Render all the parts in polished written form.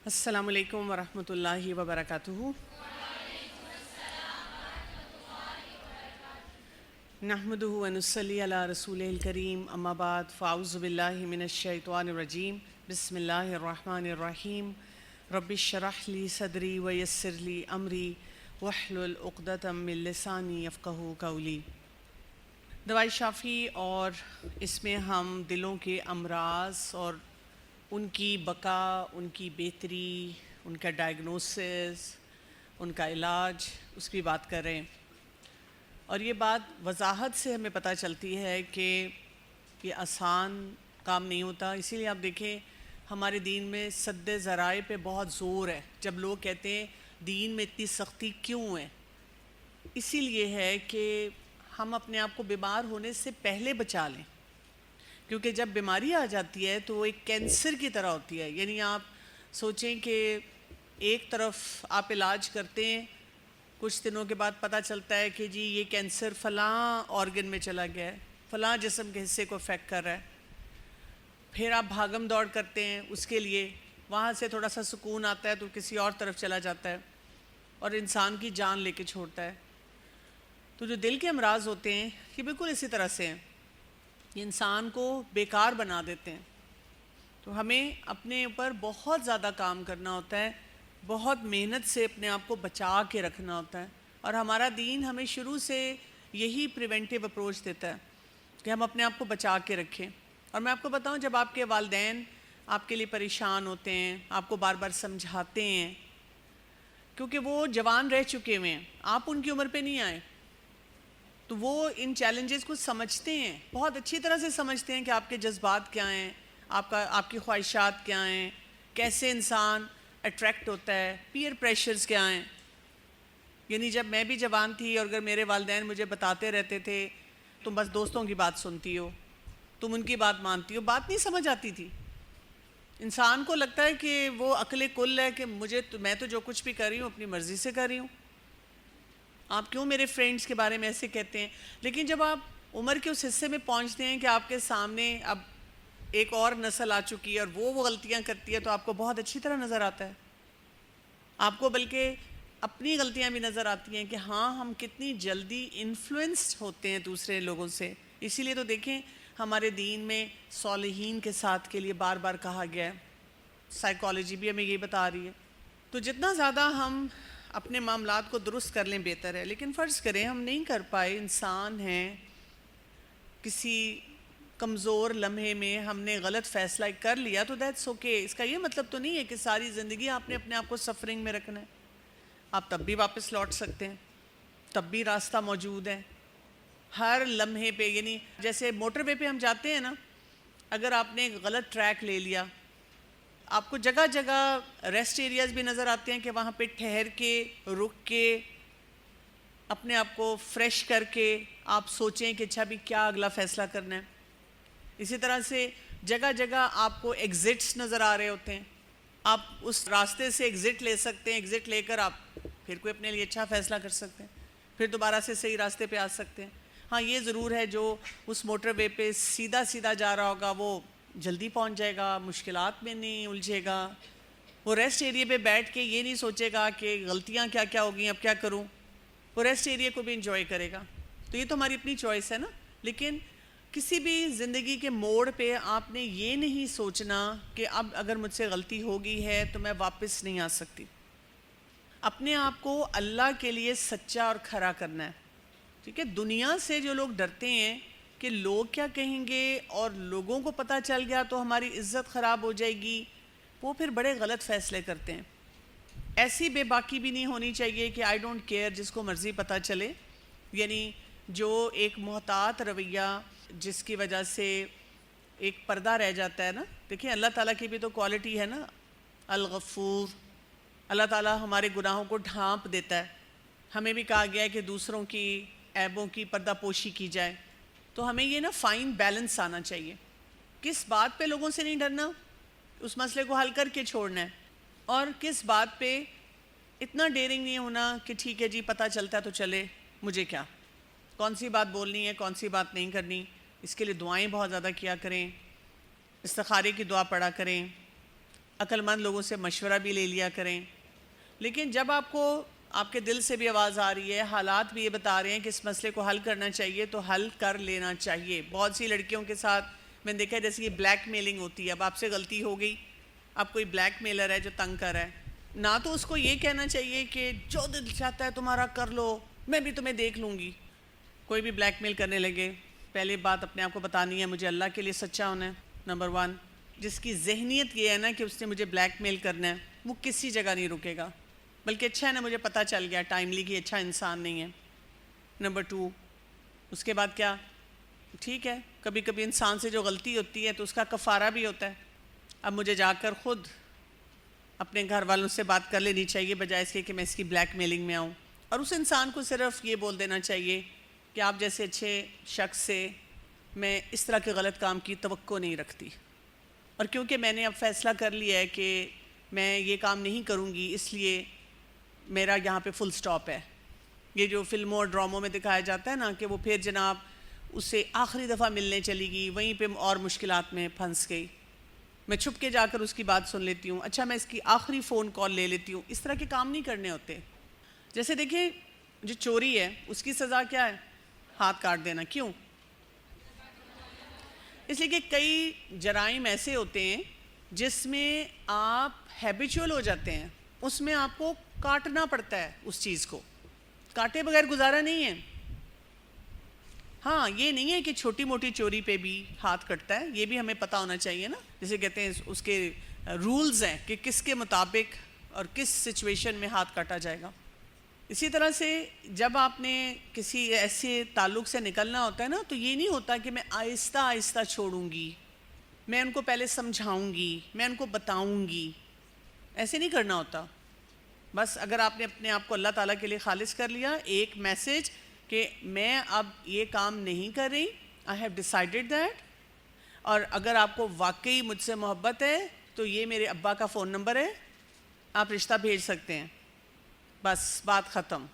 السلام علیکم ورحمۃ اللہ وبرکاتہ۔ نحمدہ ونصلی علی رسولہ الکریم، اما بعد، فاعوذ باللہ من الشیطان الرجیم، بسم اللہ الرحمن الرحیم۔ رب اشرح لی صدری ویسر لی امری واحلل عقدۃ من لسانی یفقہوا قولی۔ دوائی شافی، اور اس میں ہم دلوں کے امراض اور ان کی بقا، ان کی بہتری، ان کا ڈائگنوسس، ان کا علاج، اس کی بات کر رہے ہیں۔ اور یہ بات وضاحت سے ہمیں پتہ چلتی ہے کہ یہ آسان کام نہیں ہوتا۔ اسی لیے آپ دیکھیں ہمارے دین میں سد ذرائع پہ بہت زور ہے۔ جب لوگ کہتے ہیں دین میں اتنی سختی کیوں ہے، اسی لیے ہے کہ ہم اپنے آپ کو بیمار ہونے سے پہلے بچا لیں، کیونکہ جب بیماری آ جاتی ہے تو وہ ایک کینسر کی طرح ہوتی ہے۔ یعنی آپ سوچیں کہ ایک طرف آپ علاج کرتے ہیں، کچھ دنوں کے بعد پتہ چلتا ہے کہ جی یہ کینسر فلاں آرگن میں چلا گیا ہے، فلاں جسم کے حصے کو افیکٹ کر رہا ہے۔ پھر آپ بھاگم دوڑ کرتے ہیں اس کے لیے، وہاں سے تھوڑا سا سکون آتا ہے تو کسی اور طرف چلا جاتا ہے اور انسان کی جان لے کے چھوڑتا ہے۔ تو جو دل کے امراض ہوتے ہیں یہ بالکل اسی طرح سے ہیں، یہ انسان کو بیکار بنا دیتے ہیں۔ تو ہمیں اپنے اوپر بہت زیادہ کام کرنا ہوتا ہے، بہت محنت سے اپنے آپ کو بچا کے رکھنا ہوتا ہے، اور ہمارا دین ہمیں شروع سے یہی پریونٹیو اپروچ دیتا ہے کہ ہم اپنے آپ کو بچا کے رکھیں۔ اور میں آپ کو بتاؤں، جب آپ کے والدین آپ کے لیے پریشان ہوتے ہیں، آپ کو بار بار سمجھاتے ہیں، کیونکہ وہ جوان رہ چکے ہوئے ہیں، آپ ان کی عمر پہ نہیں آئے، تو وہ ان چیلنجز کو سمجھتے ہیں، بہت اچھی طرح سے سمجھتے ہیں کہ آپ کے جذبات کیا ہیں، آپ کی خواہشات کیا ہیں، کیسے انسان اٹریکٹ ہوتا ہے، پیئر پریشرز کیا ہیں۔ یعنی جب میں بھی جوان تھی اور اگر میرے والدین مجھے بتاتے رہتے تھے تم بس دوستوں کی بات سنتی ہو، تم ان کی بات مانتی ہو، بات نہیں سمجھ آتی تھی۔ انسان کو لگتا ہے کہ وہ عقل کل ہے کہ میں تو جو کچھ بھی کر رہی ہوں اپنی مرضی سے کر رہی ہوں، آپ کیوں میرے فرینڈز کے بارے میں ایسے کہتے ہیں۔ لیکن جب آپ عمر کے اس حصے میں پہنچتے ہیں کہ آپ کے سامنے اب ایک اور نسل آ چکی ہے اور وہ غلطیاں کرتی ہے، تو آپ کو بہت اچھی طرح نظر آتا ہے، آپ کو بلکہ اپنی غلطیاں بھی نظر آتی ہیں کہ ہاں ہم کتنی جلدی انفلوئنسڈ ہوتے ہیں دوسرے لوگوں سے۔ اسی لیے تو دیکھیں ہمارے دین میں صالحین کے ساتھ کے لیے بار بار کہا گیا ہے، سائیکالوجی بھی ہمیں یہ بتا رہی ہے۔ تو جتنا زیادہ ہم اپنے معاملات کو درست کر لیں بہتر ہے۔ لیکن فرض کریں ہم نہیں کر پائے، انسان ہیں، کسی کمزور لمحے میں ہم نے غلط فیصلہ کر لیا تو دیٹس اوکے۔ اس کا یہ مطلب تو نہیں ہے کہ ساری زندگی آپ نے اپنے آپ کو سفرنگ میں رکھنا ہے، آپ تب بھی واپس لوٹ سکتے ہیں، تب بھی راستہ موجود ہے ہر لمحے پہ۔ یعنی جیسے موٹر وے پہ ہم جاتے ہیں نا، اگر آپ نے ایک غلط ٹریک لے لیا، آپ کو جگہ جگہ ریسٹ ایریاز بھی نظر آتے ہیں کہ وہاں پہ ٹھہر کے، رک کے، اپنے آپ کو فریش کر کے آپ سوچیں کہ اچھا بھی کیا اگلا فیصلہ کرنا ہے۔ اسی طرح سے جگہ جگہ آپ کو ایگزٹس نظر آ رہے ہوتے ہیں، آپ اس راستے سے ایگزٹ لے سکتے ہیں، ایگزٹ لے کر آپ پھر کوئی اپنے لیے اچھا فیصلہ کر سکتے ہیں، پھر دوبارہ سے صحیح راستے پہ آ سکتے ہیں۔ ہاں یہ ضرور ہے، جو اس موٹر وے پہ سیدھا سیدھا جا رہا ہوگا وہ جلدی پہنچ جائے گا، مشکلات میں نہیں الجھے گا، وہ ریسٹ ایریا پہ بیٹھ کے یہ نہیں سوچے گا کہ غلطیاں کیا کیا ہو گئیں اب کیا کروں، وہ ریسٹ ایریا کو بھی انجوائے کرے گا۔ تو یہ تو ہماری اپنی چوائس ہے نا۔ لیکن کسی بھی زندگی کے موڑ پہ آپ نے یہ نہیں سوچنا کہ اب اگر مجھ سے غلطی ہو گئی ہے تو میں واپس نہیں آ سکتی۔ اپنے آپ کو اللہ کے لیے سچا اور کھرا کرنا ہے، ٹھیک ہے۔ دنیا سے جو لوگ ڈرتے ہیں کہ لوگ کیا کہیں گے اور لوگوں کو پتہ چل گیا تو ہماری عزت خراب ہو جائے گی، وہ پھر بڑے غلط فیصلے کرتے ہیں۔ ایسی بے باکی بھی نہیں ہونی چاہیے کہ آئی ڈونٹ کیئر، جس کو مرضی پتہ چلے۔ یعنی جو ایک محتاط رویہ جس کی وجہ سے ایک پردہ رہ جاتا ہے نا۔ دیکھیں اللہ تعالیٰ کی بھی تو کوالٹی ہے نا، الغفور، اللہ تعالیٰ ہمارے گناہوں کو ڈھانپ دیتا ہے۔ ہمیں بھی کہا گیا ہے کہ دوسروں کی عیبوں کی پردہ پوشی کی جائے، تو ہمیں یہ نا فائن بیلنس آنا چاہیے۔ کس بات پہ لوگوں سے نہیں ڈرنا، اس مسئلے کو حل کر کے چھوڑنا ہے، اور کس بات پہ اتنا ڈیرنگ نہیں ہونا کہ ٹھیک ہے جی پتہ چلتا ہے تو چلے، مجھے کیا، کون سی بات بولنی ہے کون سی بات نہیں کرنی۔ اس کے لیے دعائیں بہت زیادہ کیا کریں، استخارے کی دعا پڑھا کریں، عقل مند لوگوں سے مشورہ بھی لے لیا کریں. لیکن جب آپ کو آپ کے دل سے بھی آواز آ رہی ہے، حالات بھی یہ بتا رہے ہیں کہ اس مسئلے کو حل کرنا چاہیے، تو حل کر لینا چاہیے. بہت سی لڑکیوں کے ساتھ میں نے دیکھا ہے جیسے یہ بلیک میلنگ ہوتی ہے. اب آپ سے غلطی ہو گئی، اب کوئی بلیک میلر ہے جو تنگ کر رہا ہے، نہ تو اس کو یہ کہنا چاہیے کہ جو دل چاہتا ہے تمہارا کر لو، میں بھی تمہیں دیکھ لوں گی. کوئی بھی بلیک میل کرنے لگے، پہلی بات اپنے آپ کو بتانی ہے مجھے اللہ کے لیے سچا ہونا ہے. نمبر 1، جس کی ذہنیت یہ ہے نا کہ اس نے مجھے بلیک میل کرنا ہے، وہ کسی جگہ نہیں رکے گا. بلکہ اچھا ہے نا مجھے پتہ چل گیا ٹائملی کہ اچھا انسان نہیں ہے. نمبر 2، اس کے بعد کیا، ٹھیک ہے کبھی کبھی انسان سے جو غلطی ہوتی ہے تو اس کا کفارہ بھی ہوتا ہے. اب مجھے جا کر خود اپنے گھر والوں سے بات کر لینی چاہیے بجائے اس کے کہ میں اس کی بلیک میلنگ میں آؤں. اور اس انسان کو صرف یہ بول دینا چاہیے کہ آپ جیسے اچھے شخص سے میں اس طرح کے غلط کام کی توقع نہیں رکھتی، اور کیونکہ میں نے اب فیصلہ کر لیا ہے کہ میں یہ کام نہیں کروں گی، اس لیے میرا یہاں پہ فل سٹاپ ہے. یہ جو فلموں اور ڈراموں میں دکھایا جاتا ہے نا کہ وہ پھر جناب اس سے آخری دفعہ ملنے چلی گئی، وہیں پہ اور مشکلات میں پھنس گئی. میں چھپ کے جا کر اس کی بات سن لیتی ہوں، اچھا میں اس کی آخری فون کال لے لیتی ہوں. اس طرح کے کام نہیں کرنے ہوتے. جیسے دیکھیں جو چوری ہے اس کی سزا کیا ہے؟ ہاتھ کاٹ دینا. کیوں؟ اس لیے کہ کئی جرائم ایسے ہوتے ہیں جس میں آپ ہیبیچول ہو جاتے ہیں، اس میں آپ کو کاٹنا پڑتا ہے. اس چیز کو کاٹے بغیر گزارا نہیں ہے. ہاں یہ نہیں ہے کہ چھوٹی موٹی چوری پہ بھی ہاتھ کٹتا ہے، یہ بھی ہمیں پتہ ہونا چاہیے نا. جیسے کہتے ہیں اس کے رولز ہیں کہ کس کے مطابق اور کس سچویشن میں ہاتھ کاٹا جائے گا. اسی طرح سے جب آپ نے کسی ایسے تعلق سے نکلنا ہوتا ہے نا تو یہ نہیں ہوتا کہ میں آہستہ آہستہ چھوڑوں گی، میں ان کو پہلے سمجھاؤں گی، میں ان کو بتاؤں گی. ایسے نہیں کرنا ہوتا. بس اگر آپ نے اپنے آپ کو اللہ تعالیٰ کے لیے خالص کر لیا، ایک میسج کہ میں اب یہ کام نہیں کر رہی، آئی ہیو ڈیسائیڈڈ دیٹ، اور اگر آپ کو واقعی مجھ سے محبت ہے تو یہ میرے ابا کا فون نمبر ہے، آپ رشتہ بھیج سکتے ہیں. بس بات ختم.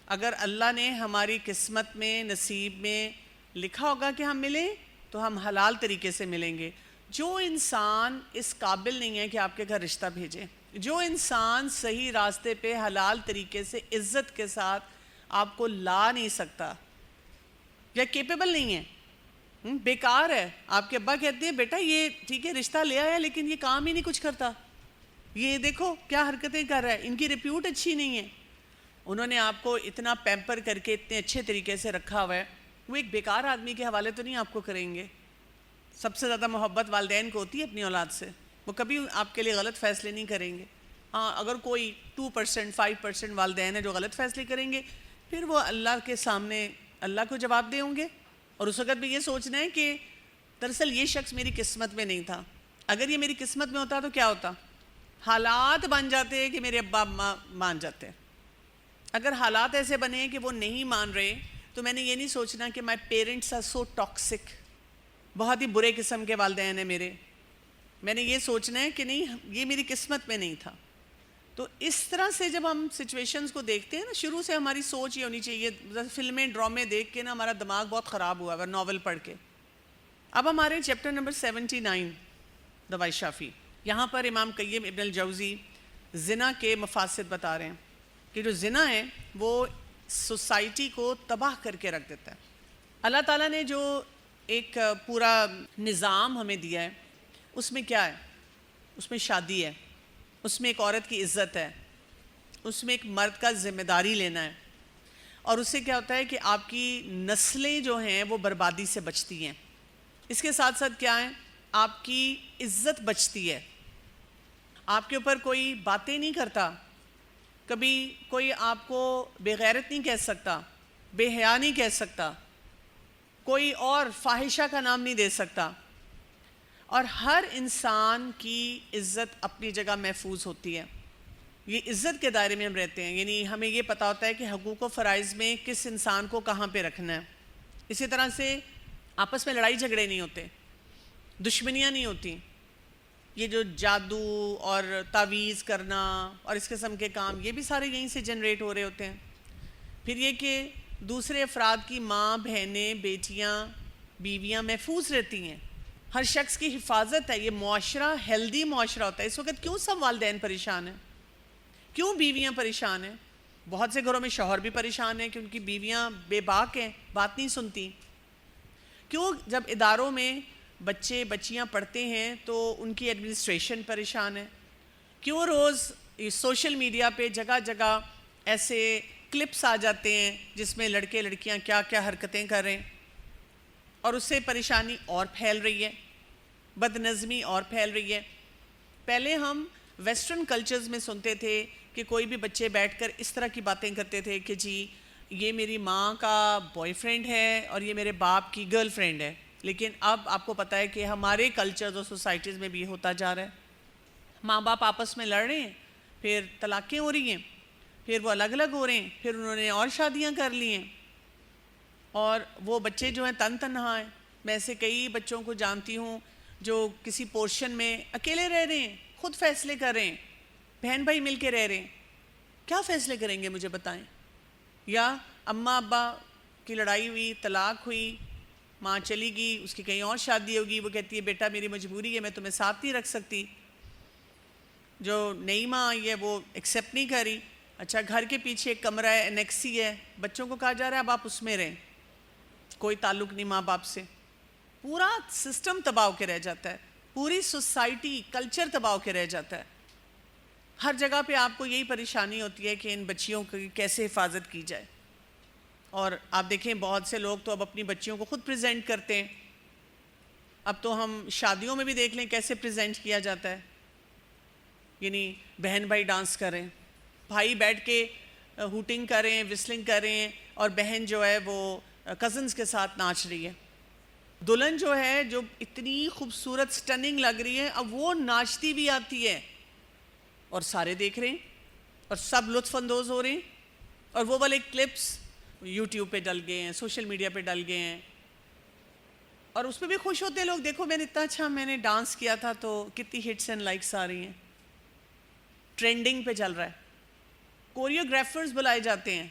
اگر اللہ نے ہماری قسمت میں نصیب میں لکھا ہوگا کہ ہم ملیں تو ہم حلال طریقے سے ملیں گے. جو انسان اس قابل نہیں ہے کہ آپ کے گھر رشتہ بھیجے، جو انسان صحیح راستے پہ حلال طریقے سے عزت کے ساتھ آپ کو لا نہیں سکتا یا کیپیبل نہیں ہے، بیکار ہے. آپ کے ابا کہتے ہیں بیٹا یہ ٹھیک ہے رشتہ لے آیا لیکن یہ کام ہی نہیں کچھ کرتا، یہ دیکھو کیا حرکتیں کر رہا ہے، ان کی ریپیوٹ اچھی نہیں ہے. انہوں نے آپ کو اتنا پیمپر کر کے اتنے اچھے طریقے سے رکھا ہوا ہے، وہ ایک بیکار آدمی کے حوالے تو نہیں آپ کو کریں گے. سب سے زیادہ محبت والدین کو ہوتی ہے اپنی اولاد سے، وہ کبھی آپ کے لیے غلط فیصلے نہیں کریں گے. ہاں اگر کوئی 2% 5% والدین ہیں جو غلط فیصلے کریں گے، پھر وہ اللہ کے سامنے اللہ کو جواب دے ہوں گے. اور اس وقت بھی یہ سوچنا ہے کہ دراصل یہ شخص میری قسمت میں نہیں تھا، اگر یہ میری قسمت میں ہوتا تو کیا ہوتا. حالات بن جاتے ہیں کہ میرے ابا اماں مان جاتے. اگر حالات ایسے بنے ہیں کہ وہ نہیں مان رہے تو میں نے یہ نہیں سوچنا کہ my parents are so toxic, بہت ہی برے قسم کے والدین ہیں میرے. میں نے یہ سوچنا ہے کہ نہیں یہ میری قسمت میں نہیں تھا. تو اس طرح سے جب ہم سچویشنز کو دیکھتے ہیں نا، شروع سے ہماری سوچ یہ ہونی چاہیے. فلمیں ڈرامے دیکھ کے نا ہمارا دماغ بہت خراب ہوا ہے ناول پڑھ کے. اب ہمارے چیپٹر نمبر 79 دوائی شافی، یہاں پر امام قیم ابن الجوزی زنا کے مفاسد بتا رہے ہیں کہ جو زنا ہے وہ سوسائٹی کو تباہ کر کے رکھ دیتا ہے. اللہ تعالیٰ نے جو ایک پورا نظام ہمیں دیا ہے اس میں کیا ہے؟ اس میں شادی ہے، اس میں ایک عورت کی عزت ہے، اس میں ایک مرد کا ذمہ داری لینا ہے. اور اس سے کیا ہوتا ہے کہ آپ کی نسلیں جو ہیں وہ بربادی سے بچتی ہیں. اس کے ساتھ ساتھ کیا ہے؟ آپ کی عزت بچتی ہے. آپ کے اوپر کوئی باتیں نہیں کرتا، کبھی کوئی آپ کو بے غیرت نہیں کہہ سکتا، بے حیا نہیں کہہ سکتا، کوئی اور فاحشہ کا نام نہیں دے سکتا. اور ہر انسان کی عزت اپنی جگہ محفوظ ہوتی ہے. یہ عزت کے دائرے میں ہم رہتے ہیں، یعنی ہمیں یہ پتہ ہوتا ہے کہ حقوق و فرائض میں کس انسان کو کہاں پہ رکھنا ہے. اسی طرح سے آپس میں لڑائی جھگڑے نہیں ہوتے، دشمنیاں نہیں ہوتی. یہ جو جادو اور تعویذ کرنا اور اس قسم کے کام یہ بھی سارے یہیں سے جنریٹ ہو رہے ہوتے ہیں. پھر یہ کہ دوسرے افراد کی ماں، بہنیں، بیٹیاں، بیویاں محفوظ رہتی ہیں. ہر شخص کی حفاظت ہے. یہ معاشرہ ہیلدی معاشرہ ہوتا ہے. اس وقت کیوں سب والدین پریشان ہیں؟ کیوں بیویاں پریشان ہیں؟ بہت سے گھروں میں شوہر بھی پریشان ہیں کہ ان کی بیویاں بے باک ہیں، بات نہیں سنتی. کیوں جب اداروں میں بچے بچیاں پڑھتے ہیں تو ان کی ایڈمنسٹریشن پریشان ہے؟ کیوں روز سوشل میڈیا پہ جگہ جگہ ایسے کلپس آ جاتے ہیں جس میں لڑکے لڑکیاں کیا کیا حرکتیں کر رہے ہیں، اور اس سے پریشانی اور پھیل رہی ہے، بد نظمی اور پھیل رہی ہے. پہلے ہم ویسٹرن کلچرز میں سنتے تھے کہ کوئی بھی بچے بیٹھ کر اس طرح کی باتیں کرتے تھے کہ جی یہ میری ماں کا بوائے فرینڈ ہے اور یہ میرے باپ کی گرل فرینڈ ہے. لیکن اب آپ کو پتہ ہے کہ ہمارے کلچرز اور سوسائٹیز میں بھی ہوتا جا رہا ہے. ماں باپ آپس میں لڑ رہے ہیں، پھر طلاقیں ہو رہی ہیں، پھر وہ الگ الگ ہو رہے ہیں، پھر انہوں نے اور شادیاں کر لی ہیں، اور وہ بچے جو ہیں تنہا ہیں. میں ایسے کئی بچوں کو جانتی ہوں جو کسی پورشن میں اکیلے رہ رہے ہیں، خود فیصلے کر رہے ہیں، بہن بھائی مل کے رہ رہے ہیں. کیا فیصلے کریں گے مجھے بتائیں؟ یا اماں ابا کی لڑائی ہوئی، طلاق ہوئی، ماں چلی گئی، اس کی کہیں اور شادی ہوگی، وہ کہتی ہے بیٹا میری مجبوری ہے، میں تمہیں ساتھ نہیں رکھ سکتی. جو نئی ماں آئی ہے وہ ایکسیپٹ نہیں کری. اچھا گھر کے پیچھے ایک کمرہ ہے، انیکسی ہے، بچوں کو کہا جا رہا ہے اب آپ اس میں رہیں، کوئی تعلق نہیں ماں باپ سے. پورا سسٹم تباہ ہو کے رہ جاتا ہے، پوری سوسائٹی کلچر تباہ ہو کے رہ جاتا ہے. ہر جگہ پہ آپ کو یہی پریشانی ہوتی ہے کہ ان بچیوں کی کیسے حفاظت کی جائے. اور آپ دیکھیں بہت سے لوگ تو اب اپنی بچیوں کو خود پریزنٹ کرتے ہیں. اب تو ہم شادیوں میں بھی دیکھ لیں کیسے پریزنٹ کیا جاتا ہے. یعنی بہن بھائی ڈانس کر رہے ہیں، بھائی بیٹھ کے ہوٹنگ کر رہے ہیں، وسلنگ کر رہے ہیں، اور بہن جو ہے وہ کزنز کے ساتھ ناچ رہی ہے. دلہن جو ہے جو اتنی خوبصورت سٹننگ لگ رہی ہے، اب وہ ناچتی بھی آتی ہے اور سارے دیکھ رہے ہیں اور سب لطف اندوز ہو رہے ہیں. اور وہ والے کلپس یوٹیوب پہ ڈل گئے ہیں، سوشل میڈیا پہ ڈل گئے ہیں، اور اس پہ بھی خوش ہوتے ہیں لوگ. دیکھو میں نے اتنا اچھا میں نے ڈانس کیا تھا تو کتنی ہٹس اینڈ لائکس آ رہی ہیں، ٹرینڈنگ پہ چل رہا ہے. کوریوگرافرز بلائے جاتے ہیں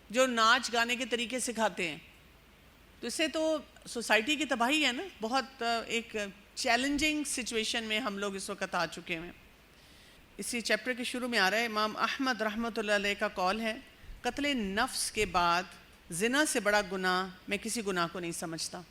جو ناچ گانے کے طریقے سکھاتے ہیں. تو اس سے تو سوسائٹی کی تباہی ہے نا. بہت ایک چیلنجنگ سچویشن میں ہم لوگ اس وقت آ چکے ہیں. اسی چیپٹر کے شروع میں آ رہا ہے، امام احمد رحمۃ اللہ علیہ کا قول ہے، قتل نفس کے بعد زنا سے بڑا گناہ میں کسی گناہ کو نہیں سمجھتا.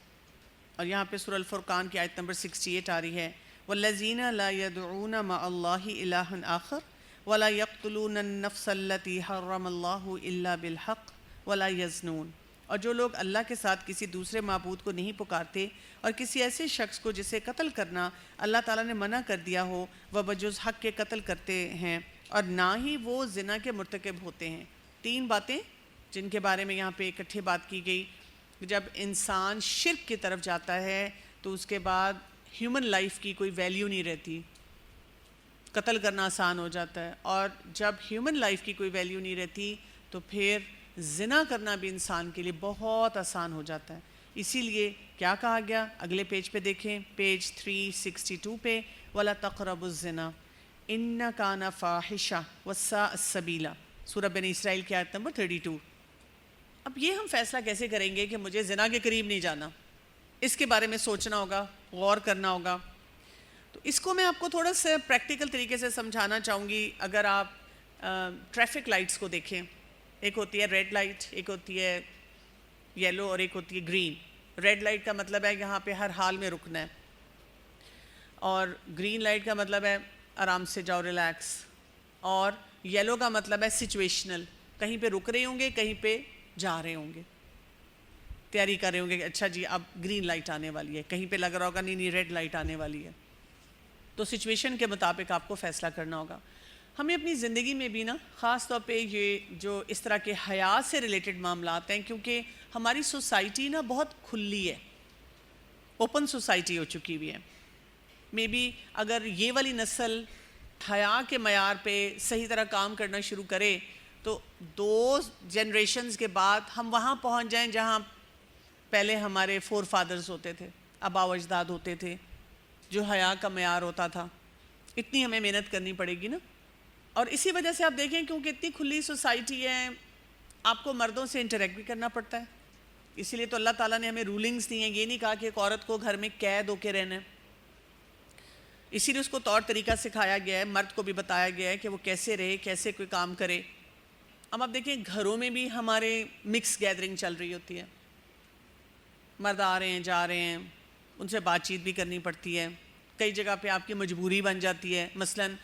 اور یہاں پہ سورہ الفرقان کی آیت نمبر 68 آ رہی ہے، وَالَّذِينَ لَا يَدْعُونَ مَعَ اللَّهِ إِلَٰهًا آخَرَ وَلَا يَقْتُلُونَ النَّفْسَ الَّتِي حَرَّمَ اللَّهُ إِلَّا بِالْحَقِّ وَلَا يَزْنُونَ. اور جو لوگ اللہ کے ساتھ کسی دوسرے معبود کو نہیں پکارتے اور کسی ایسے شخص کو جسے قتل کرنا اللہ تعالیٰ نے منع کر دیا ہو وہ بجز حق کے قتل کرتے ہیں، اور نہ ہی وہ زنا کے مرتکب ہوتے ہیں. 3 باتیں جن کے بارے میں یہاں پہ اکٹھے بات کی گئی. جب انسان شرک کی طرف جاتا ہے تو اس کے بعد ہیومن لائف کی کوئی ویلیو نہیں رہتی، قتل کرنا آسان ہو جاتا ہے. اور جب ہیومن لائف کی کوئی ویلیو نہیں رہتی تو پھر زنا کرنا بھی انسان کے لیے بہت آسان ہو جاتا ہے. اسی لیے کیا کہا گیا؟ اگلے پیج پہ دیکھیں، پیج 362 پہ، وَلَا تَقْرَبُوا الزِّنَا إِنَّ كَانَ فَاحِشَةً وَسَاءَ السَّبِيلَ، سورہ بنی اسرائیل کی آیت نمبر 32. اب یہ ہم فیصلہ کیسے کریں گے کہ مجھے زنا کے قریب نہیں جانا؟ اس کے بارے میں سوچنا ہوگا، غور کرنا ہوگا. تو اس کو میں آپ کو تھوڑا سا پریکٹیکل طریقے سے سمجھانا چاہوں گی. اگر آپ ٹریفک لائٹس کو دیکھیں، ایک ہوتی ہے ریڈ لائٹ، ایک ہوتی ہے یلو، اور ایک ہوتی ہے گرین. ریڈ لائٹ کا مطلب ہے یہاں پہ ہر حال میں رکنا ہے، اور گرین لائٹ کا مطلب ہے آرام سے جاؤ، ریلیکس. اور یلو کا مطلب ہے سچویشنل، کہیں پہ رک رہے ہوں گے، کہیں پہ جا رہے ہوں گے، تیاری کر رہے ہوں گے کہ اچھا جی اب گرین لائٹ آنے والی ہے، کہیں پہ لگ رہا ہوگا نہیں ریڈ لائٹ آنے والی ہے. تو سچویشن کے مطابق آپ کو فیصلہ کرنا ہوگا. ہمیں اپنی زندگی میں بھی نا خاص طور پہ یہ جو اس طرح کے حیا سے ریلیٹڈ معاملات ہیں، کیونکہ ہماری سوسائٹی نا بہت کھلی ہے، اوپن سوسائٹی ہو چکی ہوئی ہے. مے بی اگر یہ والی نسل حیا کے معیار پہ صحیح طرح کام کرنا شروع کرے تو 2 جنریشنز کے بعد ہم وہاں پہنچ جائیں جہاں پہلے ہمارے فور فادرز ہوتے تھے، آبا و اجداد ہوتے تھے، جو حیا کا معیار ہوتا تھا. اتنی ہمیں محنت کرنی پڑے گی نا. اور اسی وجہ سے آپ دیکھیں کیونکہ اتنی کھلی سوسائٹی ہے، آپ کو مردوں سے انٹریکٹ بھی کرنا پڑتا ہے، اسی لیے تو اللہ تعالیٰ نے ہمیں رولنگز دی ہیں. یہ نہیں کہا کہ ایک عورت کو گھر میں قید ہو کے رہنا ہے. اسی لیے اس کو طور طریقہ سکھایا گیا ہے, مرد کو بھی بتایا گیا ہے کہ وہ کیسے رہے, کیسے کوئی کام کرے. اب آپ دیکھیں گھروں میں بھی ہمارے مکس گیدرنگ چل رہی ہوتی ہے. مرد آ رہے ہیں, جا رہے ہیں, ان سے بات چیت بھی کرنی پڑتی ہے. کئی جگہ پہ آپ کی مجبوری بن جاتی ہے. مثلاً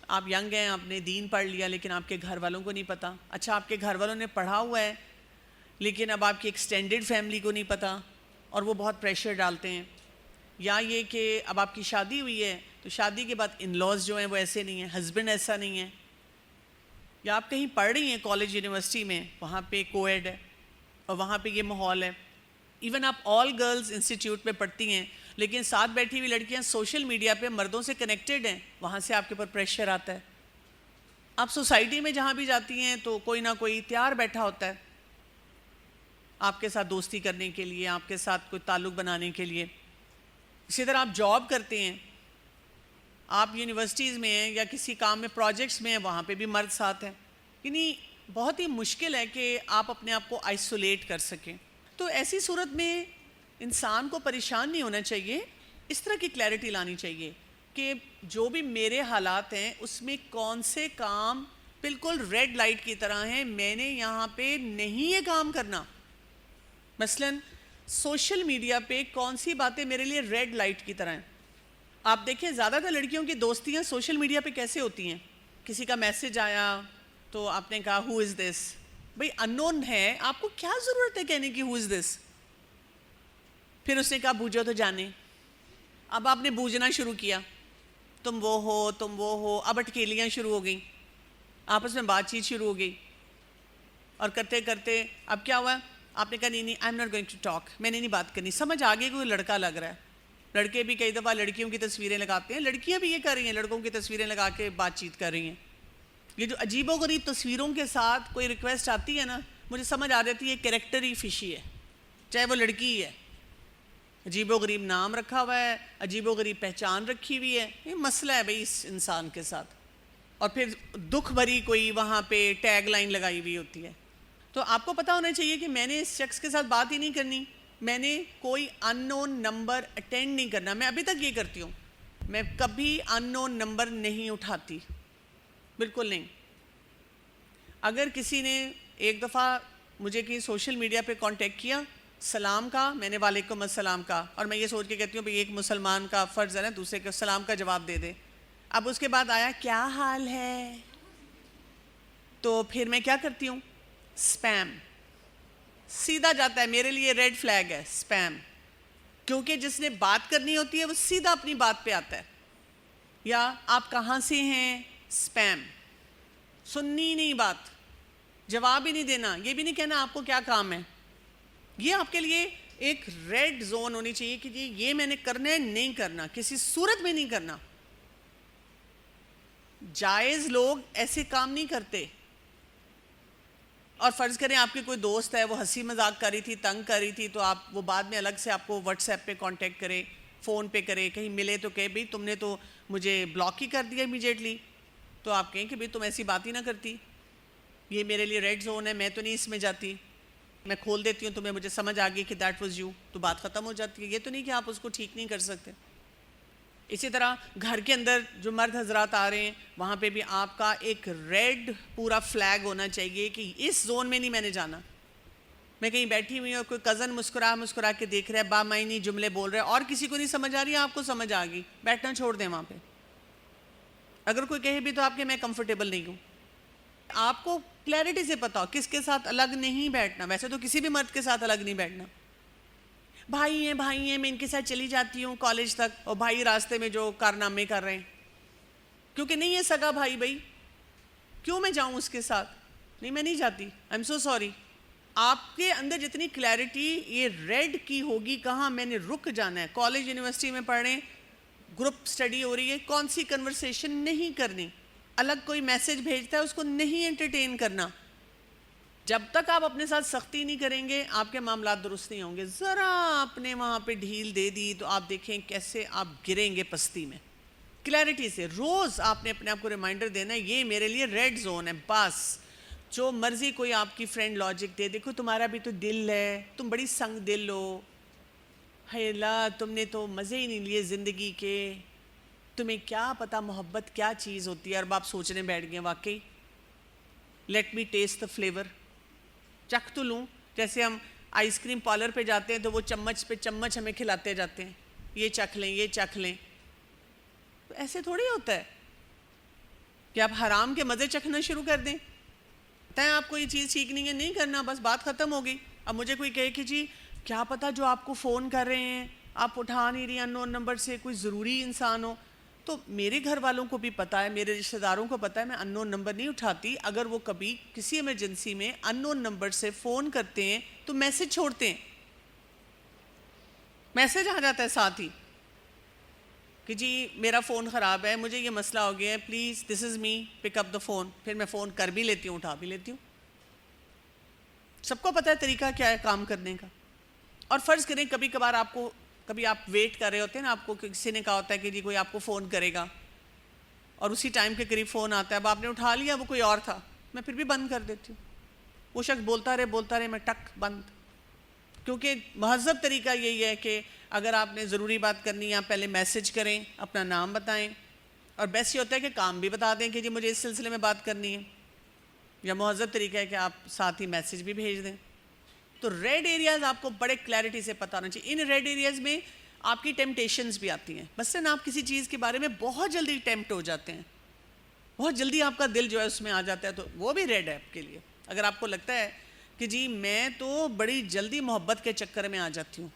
آپ ینگ ہیں, آپ نے دین پڑھ لیا, لیکن آپ کے گھر والوں کو نہیں پتہ. اچھا, آپ کے گھر والوں نے پڑھا ہوا ہے, لیکن اب آپ کی ایکسٹینڈڈ فیملی کو نہیں پتہ, اور وہ بہت پریشر ڈالتے ہیں. یا یہ کہ اب آپ کی شادی ہوئی ہے, تو شادی کے بعد ان لاز جو ہیں وہ ایسے نہیں ہیں, ہسبینڈ ایسا نہیں ہے. یا آپ کہیں پڑھ رہی ہیں کالج یونیورسٹی میں, وہاں پہ کویڈ ہے اور وہاں پہ یہ ماحول ہے. ایون آپ آل گرلز انسٹیٹیوٹ پہ پڑھتی ہیں, لیکن ساتھ بیٹھی ہوئی لڑکیاں سوشل میڈیا پہ مردوں سے کنیکٹڈ ہیں, وہاں سے آپ کے اوپر پریشر آتا ہے. آپ سوسائٹی میں جہاں بھی جاتی ہیں تو کوئی نہ کوئی تیار بیٹھا ہوتا ہے آپ کے ساتھ دوستی کرنے کے لیے, آپ کے ساتھ کوئی تعلق بنانے کے لیے. اسی طرح آپ جاب کرتے ہیں, آپ یونیورسٹیز میں ہیں یا کسی کام میں پروجیکٹس میں ہیں, وہاں پہ بھی مرد ساتھ ہیں. یعنی بہت ہی مشکل ہے کہ آپ اپنے آپ کو آئسولیٹ کر سکیں. تو ایسی صورت میں انسان کو پریشان نہیں ہونا چاہیے, اس طرح کی کلیئرٹی لانی چاہیے کہ جو بھی میرے حالات ہیں اس میں کون سے کام بالکل ریڈ لائٹ کی طرح ہیں, میں نے یہاں پہ نہیں یہ کام کرنا. مثلاً سوشل میڈیا پہ کون سی باتیں میرے لیے ریڈ لائٹ کی طرح ہیں. آپ دیکھیں زیادہ تر لڑکیوں کی دوستیاں سوشل میڈیا پہ کیسے ہوتی ہیں. کسی کا میسج آیا تو آپ نے کہا ہو از دس. بھئی ان نون ہے, آپ کو کیا ضرورت ہے کہنے کی ہو از دس. پھر اس نے کہا بوجھو تو جانے. اب آپ نے بوجھنا شروع کیا, تم وہ ہو, تم وہ ہو. اب اٹکیلیاں شروع ہو گئیں, آپس میں بات چیت شروع ہو گئی, اور کرتے کرتے اب کیا ہوا, آپ نے کہا نہیں I am not going to talk, میں نے نہیں بات کرنی. سمجھ آگے کوئی لڑکا لگ رہا ہے. لڑکے بھی کئی دفعہ لڑکیوں کی تصویریں لگاتے ہیں, لڑکیاں بھی یہ کر رہی ہیں, لڑکوں کی تصویریں لگا کے بات چیت کر رہی ہیں. یہ جو عجیب و غریب تصویروں کے ساتھ کوئی ریکویسٹ آتی ہے نا, مجھے سمجھ آ جاتی ہے کریکٹر ہی فشی ہے, چاہے وہ لڑکی ہی ہے. عجیب و غریب نام رکھا ہوا ہے, عجیب و غریب پہچان رکھی ہوئی ہے. یہ مسئلہ ہے بھئی اس انسان کے ساتھ. اور پھر دکھ بھری کوئی وہاں پہ ٹیگ لائن لگائی ہوئی ہوتی ہے. تو آپ کو پتہ ہونا چاہیے کہ میں نے اس شخص کے ساتھ بات ہی نہیں کرنی, میں نے کوئی ان نون نمبر اٹینڈ نہیں کرنا. میں ابھی تک یہ کرتی ہوں, میں کبھی ان نون نمبر نہیں اٹھاتی, بالکل نہیں. اگر کسی نے ایک دفعہ مجھے کہیں سوشل میڈیا پہ کانٹیکٹ کیا, سلام کا, میں نے وعلیکم السلام کا, اور میں یہ سوچ کے کہتی ہوں کہ ایک مسلمان کا فرض ہے نا دوسرے کو سلام کا جواب دے دے. اب اس کے بعد آیا کیا حال ہے, تو پھر میں کیا کرتی ہوں, سپیم. سیدھا جاتا ہے, میرے لیے ریڈ فلیگ ہے سپیم, کیونکہ جس نے بات کرنی ہوتی ہے وہ سیدھا اپنی بات پہ آتا ہے. یا آپ کہاں سے ہیں, سپیم. سننی نہیں بات, جواب ہی نہیں دینا, یہ بھی نہیں کہنا آپ کو کیا کام ہے. یہ آپ کے لیے ایک ریڈ زون ہونی چاہیے کہ جی یہ میں نے کرنا ہے, نہیں کرنا, کسی صورت میں نہیں کرنا. جائز لوگ ایسے کام نہیں کرتے. اور فرض کریں آپ کی کوئی دوست ہے, وہ ہنسی مذاق کر رہی تھی, تنگ کر رہی تھی, تو آپ وہ بعد میں الگ سے آپ کو واٹس ایپ پہ کانٹیکٹ کرے, فون پہ کرے, کہیں ملے تو کہے بھئی تم نے تو مجھے بلاک ہی کر دیا امیجیٹلی. تو آپ کہیں کہ بھئی تم ایسی بات ہی نہ کرتی, یہ میرے لیے ریڈ زون ہے, میں تو نہیں اس میں جاتی, میں کھول دیتی ہوں تمہیں, مجھے سمجھ آ گئی کہ دیٹ واز یو, تو بات ختم ہو جاتی ہے. یہ تو نہیں کہ آپ اس کو ٹھیک نہیں کر سکتے. اسی طرح گھر کے اندر جو مرد حضرات آ رہے ہیں, وہاں پہ بھی آپ کا ایک ریڈ پورا فلیگ ہونا چاہیے کہ اس زون میں نہیں میں نے جانا. میں کہیں بیٹھی ہوئی ہوں اور کوئی کزن مسکرا کے دیکھ رہا ہے, بامعنی جملے بول رہا ہے, اور کسی کو نہیں سمجھ آ رہی ہے, آپ کو سمجھ آ گئی, بیٹھنا چھوڑ دیں وہاں پہ. اگر کوئی کہے بھی تو آپ کے میں کمفرٹیبل نہیں ہوں. آپ کو کلیئرٹی سے پتا ہو کس کے ساتھ الگ نہیں بیٹھنا. ویسے تو کسی بھی مرد کے ساتھ الگ نہیں بیٹھنا. بھائی ہیں, میں ان کے ساتھ چلی جاتی ہوں کالج تک, اور بھائی راستے میں جو کارنامے کر رہے ہیں, کیونکہ نہیں ہے سگا بھائی, بھائی کیوں میں جاؤں اس کے ساتھ, نہیں میں نہیں جاتی, آئی ایم سو سوری. آپ کے اندر جتنی کلیئرٹی یہ ریڈ کی ہوگی کہاں میں نے رک جانا ہے. کالج یونیورسٹی میں پڑھ رہے ہیں, گروپ سٹڈی ہو رہی ہے, کون سی کنورسیشن نہیں کرنی, الگ کوئی میسج بھیجتا ہے اس کو نہیں انٹرٹین کرنا. جب تک آپ اپنے ساتھ سختی نہیں کریں گے آپ کے معاملات درست نہیں ہوں گے. ذرا آپ نے وہاں پہ ڈھیل دے دی تو آپ دیکھیں کیسے آپ گریں گے پستی میں. کلیئرٹی سے روز آپ نے اپنے آپ کو ریمائنڈر دینا ہے, یہ میرے لیے ریڈ زون ہے, بس جو مرضی کوئی آپ کی فرینڈ لاجک دے، دیکھو تمہارا بھی تو دل ہے، تم بڑی سنگ دل ہو، ہے اللہ تم نے تو مزے ہی نہیں لیے زندگی کے، تمہیں کیا پتہ محبت کیا چیز ہوتی ہے۔ اور آپ سوچنے بیٹھ گئے واقعی let me taste the flavour, چکھ تو لوں۔ جیسے ہم آئس کریم پارلر پہ جاتے ہیں تو وہ چمچ پہ چمچ ہمیں کھلاتے جاتے ہیں، یہ چکھ لیں یہ چکھ لیں، تو ایسے تھوڑی ہوتا ہے کہ آپ حرام کے مزے چکھنا شروع کر دیں۔ پتہ ہے آپ کو یہ چیز سیکھنی ہے، نہیں کرنا، بس بات ختم ہو گئی۔ اب مجھے کوئی کہے کہ جی کیا پتہ جو آپ کو فون کر رہے ہیں آپ اٹھا نہیں رہی انون نمبر سے، کوئی ضروری انسان ہو، تو میرے گھر والوں کو بھی پتہ ہے، میرے رشتہ داروں کو پتہ ہے میں انون نمبر نہیں اٹھاتی۔ اگر وہ کبھی کسی ایمرجنسی میں انون نمبر سے فون کرتے ہیں تو میسج چھوڑتے ہیں، میسج آ جاتا ہے ساتھ ہی کہ جی میرا فون خراب ہے، مجھے یہ مسئلہ ہو گیا ہے، please this is me pick up the phone. پھر میں فون کر بھی لیتی ہوں، اٹھا بھی لیتی ہوں۔ سب کو پتہ ہے طریقہ کیا ہے کام کرنے کا۔ اور فرض کریں کبھی کبھار آپ کو، کبھی آپ ویٹ کر رہے ہوتے ہیں نا، آپ کو کسی نے کہا ہوتا ہے کہ جی کوئی آپ کو فون کرے گا، اور اسی ٹائم کے قریب فون آتا ہے، اب آپ نے اٹھا لیا، وہ کوئی اور تھا، میں پھر بھی بند کر دیتی ہوں۔ وہ شخص بولتا رہے میں ٹک بند، کیونکہ مہذب طریقہ یہی ہے کہ اگر آپ نے ضروری بات کرنی ہے آپ پہلے میسج کریں، اپنا نام بتائیں، اور بیسٹ یہ ہوتا ہے کہ کام بھی بتا دیں کہ جی مجھے اس سلسلے میں بات کرنی ہے، یا مہذب طریقہ ہے کہ آپ ساتھ ہی میسج بھی بھیج دیں۔ تو ریڈ ایریاز آپ کو بڑے کلیئرٹی سے پتہ ہونا چاہیے۔ ان ریڈ ایریاز میں آپ کی ٹیمپٹیشنز بھی آتی ہیں، مثلاً آپ کسی چیز کے بارے میں بہت جلدی ٹیمپٹ ہو جاتے ہیں، بہت جلدی آپ کا دل جو ہے اس میں آ جاتا ہے، تو وہ بھی ریڈ ہے آپ کے لیے۔ اگر آپ کو لگتا ہے کہ جی میں تو بڑی جلدی محبت کے چکر میں آ جاتی ہوں،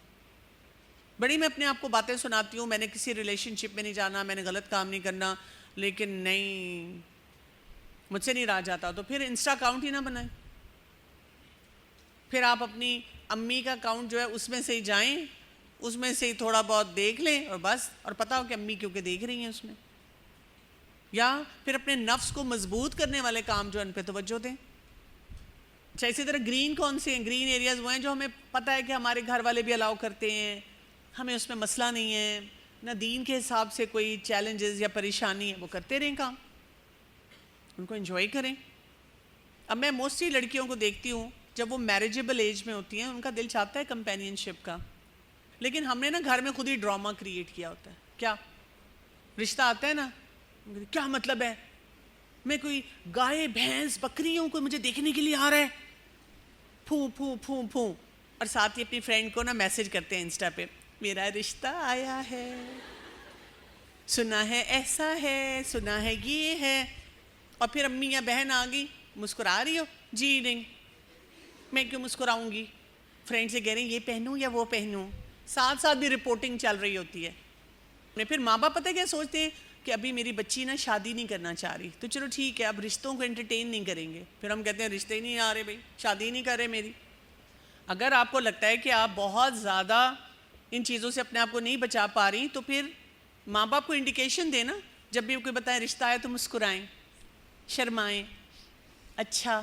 بڑی میں اپنے آپ کو باتیں سناتی ہوں، میں نے کسی ریلیشن شپ میں نہیں جانا، میں نے غلط کام نہیں کرنا، لیکن نہیں مجھ سے نہیں رہا جاتا، تو پھر انسٹا اکاؤنٹ ہی نہ بنائیں۔ پھر آپ اپنی امی کا اکاؤنٹ جو ہے اس میں سے ہی جائیں، اس میں سے ہی تھوڑا بہت دیکھ لیں، اور بس، اور پتہ ہو کہ امی کیونکہ دیکھ رہی ہیں اس میں۔ یا پھر اپنے نفس کو مضبوط کرنے والے کام جو ان پہ توجہ دیں۔ اچھا، اسی طرح گرین کون سے ہیں؟ گرین ایریاز وہ ہیں جو ہمیں پتہ ہے کہ ہمارے گھر والے بھی الاؤ کرتے ہیں، ہمیں اس میں مسئلہ نہیں ہے، نہ دین کے حساب سے کوئی چیلنجز یا پریشانی ہے، وہ کرتے رہیں کام، ان کو انجوائے کریں۔ اب میں موسٹلی لڑکیوں کو دیکھتی ہوں جب وہ میریجیبل ایج میں ہوتی ہیں، ان کا دل چاہتا ہے کمپینین شپ کا، لیکن ہم نے نا گھر میں خود ہی ڈراما کریٹ کیا ہوتا ہے۔ کیا رشتہ آتا ہے نا، کیا مطلب ہے میں کوئی گائے بھینس بکری ہوں، کوئی مجھے دیکھنے کے لیے آ رہا ہے، پھوں پھوں پھوں پھوں، اور ساتھ ہی اپنی فرینڈ کو نا میسج کرتے ہیں انسٹا پہ، میرا رشتہ آیا ہے، سنا ہے ایسا ہے، سنا ہے یہ ہے، اور پھر امی یا بہن آ گئی، مسکرا رہی ہو؟ جی نہیں، میں کیوں مسکراؤں گی؟ فرینڈ سے کہہ رہی ہیں یہ پہنوں یا وہ پہنوں، ساتھ ساتھ بھی رپورٹنگ چل رہی ہوتی ہے۔ پھر ماں باپ پتہ کیا سوچتے ہیں کہ ابھی میری بچی نا شادی نہیں کرنا چاہ رہی، تو چلو ٹھیک ہے اب رشتوں کو انٹرٹین نہیں کریں گے، پھر ہم کہتے ہیں رشتے ہی نہیں آ رہے بھائی، شادی ہی نہیں کر رہے میری۔ اگر آپ کو لگتا ہے کہ آپ بہت زیادہ ان چیزوں سے اپنے آپ کو نہیں بچا پا رہی، تو پھر ماں باپ کو انڈیکیشن دینا، جب بھی کوئی بتائیں رشتہ آئے تو مسکرائیں، شرمائیں، اچھا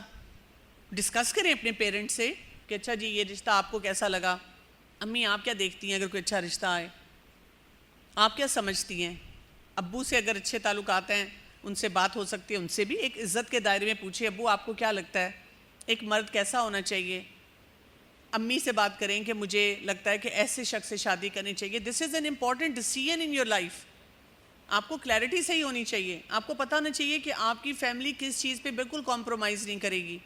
ڈسکس کریں اپنے پیرنٹ سے کہ اچھا جی یہ رشتہ آپ کو کیسا لگا، امی آپ کیا دیکھتی ہیں اگر کوئی اچھا رشتہ آئے، آپ کیا سمجھتی ہیں؟ ابو سے اگر اچھے تعلقات ہیں ان سے بات ہو سکتی ہے، ان سے بھی ایک عزت کے دائرے میں پوچھیں ابو آپ کو کیا لگتا ہے ایک مرد کیسا ہونا چاہیے۔ امی سے بات کریں کہ مجھے لگتا ہے کہ ایسے شخص سے شادی کرنی چاہیے، this is an important decision in your life. آپ کو کلیئرٹی صحیح ہونی چاہیے، آپ کو پتہ ہونا چاہیے کہ آپ کی فیملی کس چیز پہ بالکل کمپرومائز نہیں کرے گی،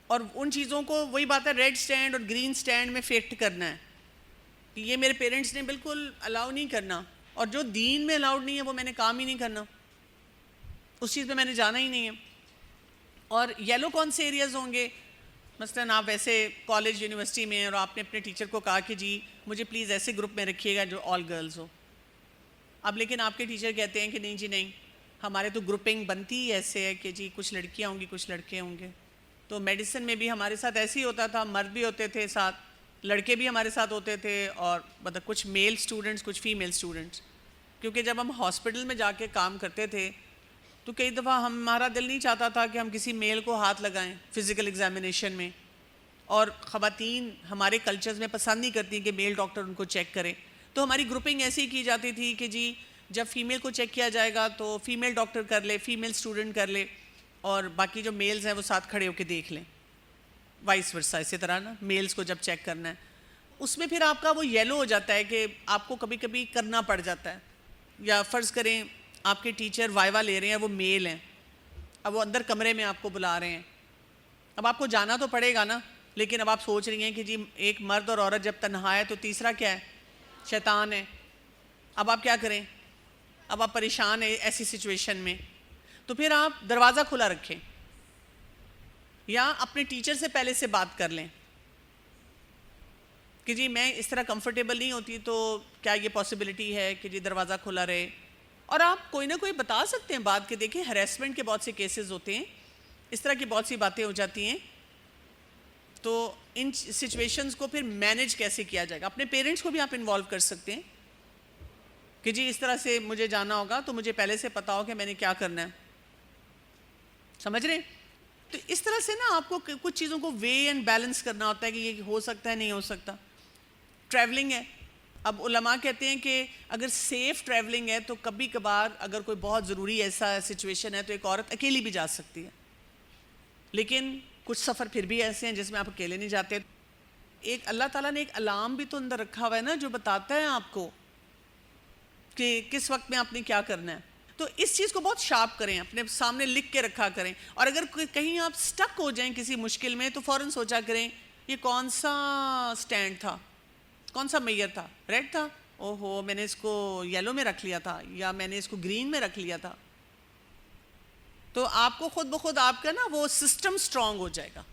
اور ان چیزوں کو وہی بات ہے ریڈ سٹینڈ اور گرین سٹینڈ میں فٹ کرنا ہے کہ یہ میرے پیرنٹس نے بالکل الاؤ نہیں کرنا، اور جو دین میں الاؤڈ نہیں ہے وہ میں نے کام ہی نہیں کرنا، اس چیز پہ میں نے جانا ہی نہیں ہے۔ اور یلو کون سے ایریاز ہوں گے؟ مثلاً آپ ایسے کالج یونیورسٹی میں ہیں اور آپ نے اپنے ٹیچر کو کہا کہ جی مجھے پلیز ایسے گروپ میں رکھیے گا جو آل گرلز ہو، اب لیکن آپ کے ٹیچر کہتے ہیں کہ نہیں جی نہیں، ہمارے تو گروپنگ بنتی ہی ایسے ہے کہ جی کچھ لڑکیاں ہوں گی کچھ لڑکے ہوں گے۔ تو میڈیسن میں بھی ہمارے ساتھ ایسے ہی ہوتا تھا، مرد بھی ہوتے تھے ساتھ، لڑکے بھی ہمارے ساتھ ہوتے تھے، اور مطلب کچھ میل سٹوڈنٹس کچھ فیمیل سٹوڈنٹس، کیونکہ جب ہم ہاسپٹل میں جا کے کام کرتے تھے تو کئی دفعہ ہمارا دل نہیں چاہتا تھا کہ ہم کسی میل کو ہاتھ لگائیں فزیکل ایگزامینیشن میں، اور خواتین ہمارے کلچرز میں پسند نہیں کرتی کہ میل ڈاکٹر ان کو چیک کرے، تو ہماری گروپنگ ایسی کی جاتی تھی کہ جی جب فیمیل کو چیک کیا جائے گا تو فیمیل ڈاکٹر کر لے، فیمیل سٹوڈنٹ کر لے، اور باقی جو میلز ہیں وہ ساتھ کھڑے ہو کے دیکھ لیں، وائس ورسا اسی طرح نا میلز کو جب چیک کرنا ہے اس میں پھر آپ کا وہ یلو ہو جاتا ہے کہ آپ کو کبھی کبھی کرنا پڑ جاتا ہے. یا فرض کریں آپ کے ٹیچر وائوا لے رہے ہیں، وہ میل ہیں، اب وہ اندر کمرے میں آپ کو بلا رہے ہیں، اب آپ کو جانا تو پڑے گا نا، لیکن اب آپ سوچ رہی ہیں کہ جی ایک مرد اور عورت جب تنہا ہے تو تیسرا کیا ہے؟ شیطان ہے. اب آپ کیا کریں؟ اب آپ پریشان ہیں ایسی سچویشن میں، تو پھر آپ دروازہ کھلا رکھیں یا اپنے ٹیچر سے پہلے سے بات کر لیں کہ جی میں اس طرح کمفرٹیبل نہیں ہوتی، تو کیا یہ پاسبلٹی ہے کہ جی دروازہ کھلا رہے. اور آپ کوئی نہ کوئی بتا سکتے ہیں بات کہ دیکھیں ہریسمنٹ کے بہت سے کیسز ہوتے ہیں، اس طرح کی بہت سی باتیں ہو جاتی ہیں، تو ان سچویشنز کو پھر مینیج کیسے کیا جائے گا. اپنے پیرنٹس کو بھی آپ انوالو کر سکتے ہیں کہ جی اس طرح سے مجھے جانا ہوگا تو مجھے پہلے سے پتا ہو کہ میں نے کیا کرنا ہے. سمجھ رہے ہیں؟ تو اس طرح سے نا آپ کو کچھ چیزوں کو وے اینڈ بیلنس کرنا ہوتا ہے کہ یہ ہو سکتا ہے نہیں ہو سکتا. ٹریولنگ ہے، اب علماء کہتے ہیں کہ اگر سیف ٹریولنگ ہے تو کبھی کبھار اگر کوئی بہت ضروری ایسا سچویشن ہے تو ایک عورت اکیلی بھی جا سکتی ہے، لیکن کچھ سفر پھر بھی ایسے ہیں جس میں آپ اکیلے نہیں جاتے. ایک اللہ تعالیٰ نے ایک الارم بھی تو اندر رکھا ہوا ہے نا جو بتاتا ہے آپ کو کہ کس وقت میں آپ نے کیا کرنا ہے. تو اس چیز کو بہت شارپ کریں، اپنے سامنے لکھ کے رکھا کریں، اور اگر کہیں آپ سٹک ہو جائیں کسی مشکل میں تو فوراً سوچا کریں یہ کون سا سٹینڈ تھا، کون سا میئر تھا، ریڈ تھا، او ہو میں نے اس کو یلو میں رکھ لیا تھا یا میں نے اس کو گرین میں رکھ لیا تھا. تو آپ کو خود بخود آپ کا نا وہ سسٹم سٹرونگ ہو جائے گا،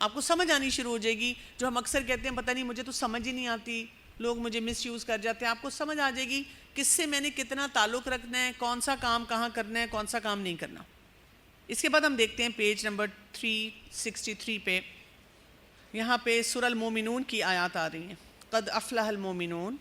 آپ کو سمجھ آنی شروع ہو جائے گی. جو ہم اکثر کہتے ہیں پتہ نہیں مجھے تو سمجھ ہی نہیں آتی، لوگ مجھے مس یوز کر جاتے ہیں، آپ کو سمجھ آ جائے گی کس سے میں نے کتنا تعلق رکھنا ہے، کون سا کام کہاں کرنا ہے، کون سا کام نہیں کرنا. اس کے بعد ہم دیکھتے ہیں پیج نمبر 363 پہ، یہاں پہ سورہ المومنون کی آیات آ رہی ہیں. قد افلح المومنون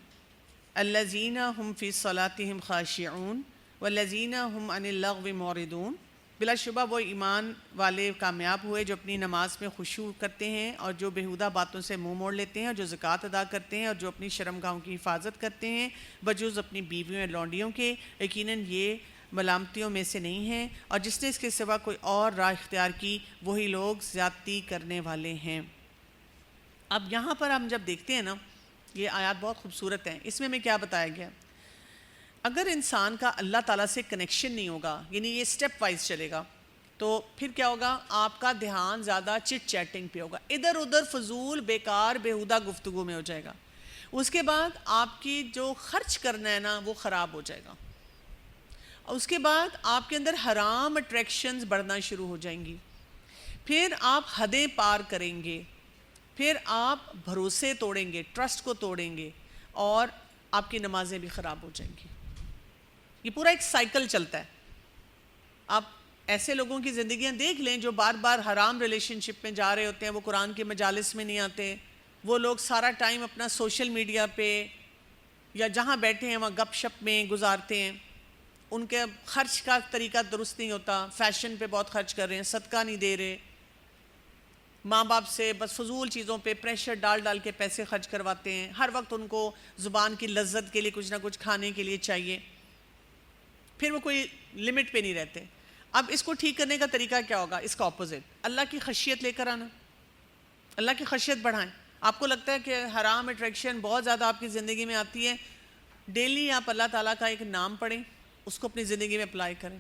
الذین هم فی صلاتهم خاشعون والذین هم عن اللغو معرضون. بلا شبہ وہ ایمان والے کامیاب ہوئے جو اپنی نماز میں خشوع کرتے ہیں اور جو بیہودہ باتوں سے منہ موڑ لیتے ہیں اور جو زکوٰۃ ادا کرتے ہیں اور جو اپنی شرمگاہوں کی حفاظت کرتے ہیں بجز اپنی بیویوں اور لونڈیوں کے، یقیناً یہ ملامتیوں میں سے نہیں ہیں، اور جس نے اس کے سوا کوئی اور راہ اختیار کی وہی لوگ زیادتی کرنے والے ہیں. اب یہاں پر ہم جب دیکھتے ہیں نا یہ آیات بہت خوبصورت ہیں. اس میں ہمیں کیا بتایا گیا؟ اگر انسان کا اللہ تعالیٰ سے کنیکشن نہیں ہوگا، یعنی یہ سٹیپ وائز چلے گا، تو پھر کیا ہوگا؟ آپ کا دھیان زیادہ چٹ چیٹنگ پہ ہوگا، ادھر ادھر فضول بیکار بیہودہ گفتگو میں ہو جائے گا. اس کے بعد آپ کی جو خرچ کرنا ہے نا وہ خراب ہو جائے گا، اور اس کے بعد آپ کے اندر حرام اٹریکشنز بڑھنا شروع ہو جائیں گی، پھر آپ حدیں پار کریں گے، پھر آپ بھروسے توڑیں گے، ٹرسٹ کو توڑیں گے، اور آپ کی نمازیں بھی خراب ہو جائیں گی. یہ پورا ایک سائیکل چلتا ہے. آپ ایسے لوگوں کی زندگیاں دیکھ لیں جو بار بار حرام ریلیشن شپ میں جا رہے ہوتے ہیں، وہ قرآن کے مجالس میں نہیں آتے، وہ لوگ سارا ٹائم اپنا سوشل میڈیا پہ یا جہاں بیٹھے ہیں وہاں گپ شپ میں گزارتے ہیں، ان کے خرچ کا طریقہ درست نہیں ہوتا، فیشن پہ بہت خرچ کر رہے ہیں، صدقہ نہیں دے رہے، ماں باپ سے بس فضول چیزوں پہ پریشر ڈال ڈال کے پیسے خرچ کرواتے ہیں، ہر وقت ان کو زبان کی لذت کے لیے کچھ نہ کچھ کھانے کے لیے چاہیے، پھر وہ کوئی لمٹ پہ نہیں رہتے. اب اس کو ٹھیک کرنے کا طریقہ کیا ہوگا؟ اس کا اپوزٹ، اللہ کی خشیت لے کر آنا، اللہ کی خشیت بڑھائیں. آپ کو لگتا ہے کہ حرام اٹریکشن بہت زیادہ آپ کی زندگی میں آتی ہے، ڈیلی آپ اللہ تعالیٰ کا ایک نام پڑھیں، اس کو اپنی زندگی میں اپلائی کریں.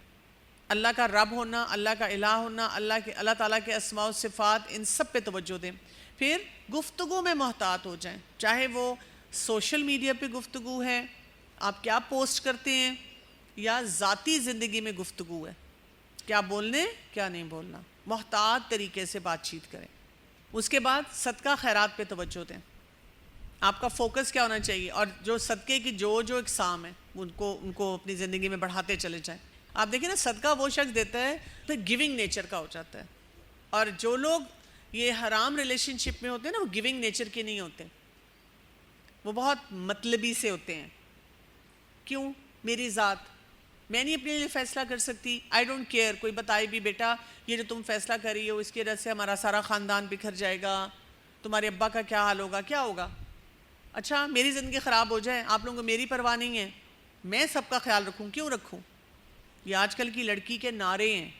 اللہ کا رب ہونا، اللہ کا الہ ہونا، اللہ تعالیٰ کے اسماء و صفات، ان سب پہ توجہ دیں. پھر گفتگو میں محتاط ہو جائیں، چاہے وہ سوشل میڈیا پہ گفتگو ہے، آپ کیا پوسٹ کرتے ہیں، یا ذاتی زندگی میں گفتگو ہے، کیا بولنے کیا نہیں بولنا، محتاط طریقے سے بات چیت کریں. اس کے بعد صدقہ خیرات پہ توجہ دیں. آپ کا فوکس کیا ہونا چاہیے، اور جو صدقے کی جو اقسام ہیں ان کو اپنی زندگی میں بڑھاتے چلے جائیں. آپ دیکھیں نا صدقہ وہ شخص دیتا ہے تو گیونگ نیچر کا ہو جاتا ہے، اور جو لوگ یہ حرام ریلیشن شپ میں ہوتے ہیں نا وہ گیونگ نیچر کے نہیں ہوتے، وہ بہت مطلبی سے ہوتے ہیں. کیوں؟ میری ذات، میں نہیں اپنے لیے فیصلہ کر سکتی، آئی ڈونٹ کیئر، کوئی بتائے بھی بیٹا یہ جو تم فیصلہ کر رہی ہو اس کی وجہ سے ہمارا سارا خاندان بکھر جائے گا، تمہارے ابا کا کیا حال ہوگا، کیا ہوگا؟ اچھا میری زندگی خراب ہو جائے، آپ لوگوں کو میری پرواہ نہیں ہے، میں سب کا خیال رکھوں، کیوں رکھوں؟ یہ آج کل کی لڑکی کے نعرے ہیں،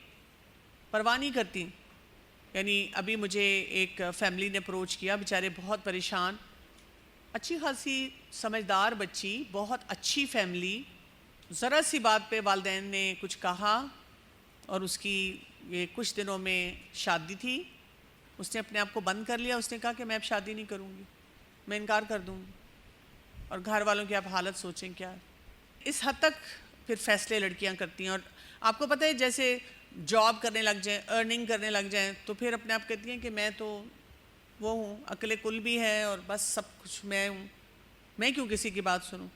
پرواہ نہیں کرتی. یعنی ابھی مجھے ایک فیملی نے اپروچ کیا، بیچارے بہت پریشان، اچھی خاصی سمجھدار بچی، بہت اچھی فیملی، ذرا سی بات پہ والدین نے کچھ کہا اور اس کی یہ کچھ دنوں میں شادی تھی، اس نے اپنے آپ کو بند کر لیا. اس نے کہا کہ میں اب شادی نہیں کروں گی، میں انکار کر دوں گی. اور گھر والوں کی آپ حالت سوچیں کیا. اس حد تک پھر فیصلے لڑکیاں کرتی ہیں. اور آپ کو پتہ ہے جیسے جاب کرنے لگ جائیں، ارننگ کرنے لگ جائیں، تو پھر اپنے آپ کہتی ہیں کہ میں تو وہ ہوں، عقل کل بھی ہے اور بس سب کچھ میں ہوں، میں کیوں کسی کی بات سنوں.